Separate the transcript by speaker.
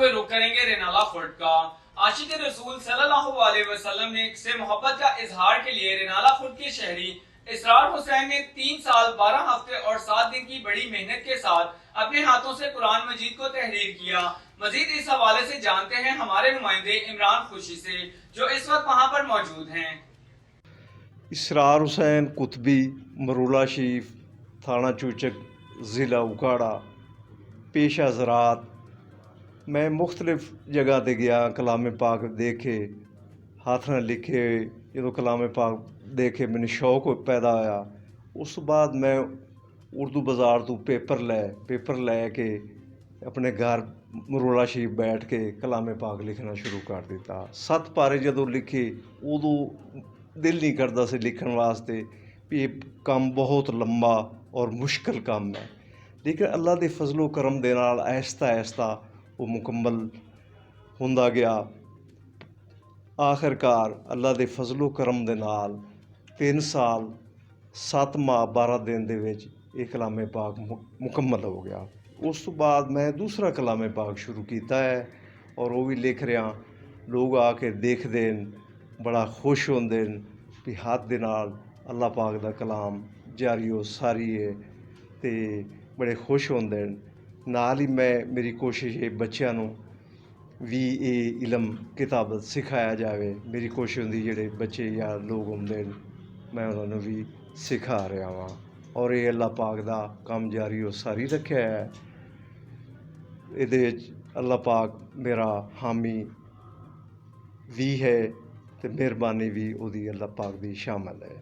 Speaker 1: ہوئے رخ کریں گے رینالا فورٹ کا۔ عاشق رسول صلی اللہ علیہ وسلم نے سے محبت کا اظہار کے لیے رینالا فورٹ کے شہری اسرار حسین نے 3 سال 12 ہفتے اور 7 دن کی بڑی محنت کے ساتھ اپنے ہاتھوں سے قرآن مجید کو تحریر کیا۔ مزید اس حوالے سے جانتے ہیں ہمارے نمائندے عمران خوشی سے، جو اس وقت وہاں پر موجود ہیں۔
Speaker 2: اسرار حسین قطبی، مرولا شریف، تھانہ چوچک، ضلع اکاڑا، پیشہ زراعت۔ میں مختلف جگہ تے گیا، کلام پاک دیکھے، ہاتھ نہ لکھے جدو کلام پاک دیکھے میں شوق پیدا ہویا۔ اس بعد میں اردو بازار تو پیپر لے کے اپنے گھر مرولا شریف بیٹھ کے کلام پاک لکھنا شروع کر دیتا۔ 7 پارے جدو لکھے ادو دل نہیں کرتا سے لکھن واسطے بھی یہ کام بہت لمبا اور مشکل کام ہے، لیکن اللہ دے فضل و کرم دے نال آہستہ آہستہ وہ مکمل ہوندا گیا۔ آخرکار اللہ دے فضل و کرم دے نال 3 سال 7 ماہ 12 دن دے وچ یہ کلام پاک مکمل ہو گیا۔ اس تو بعد میں دوسرا کلام پاک شروع کیتا ہے اور وہ بھی لکھ رہا۔ لوگ آ کے دیکھ دین، بڑا خوش ہوندے بھی ہاتھ دے نال اللہ پاک دا کلام جاری و ساری ہے تے بڑے خوش ہوندے۔ نال ہی میری کوشش ہے بچیاں نوں بھی یہ علم کتابت سکھایا جاوے۔ میری کوشش ہوندی جڑے بچے یا لوگ ہوندے میں انہوں نے بھی سکھا رہا ہاں، اور یہ اللہ پاک دا کام جاری و ساری رکھا ہے۔ یہ اللہ پاک میرا حامی بھی ہے تے مہربانی بھی وہ اللہ پاک دی شامل ہے۔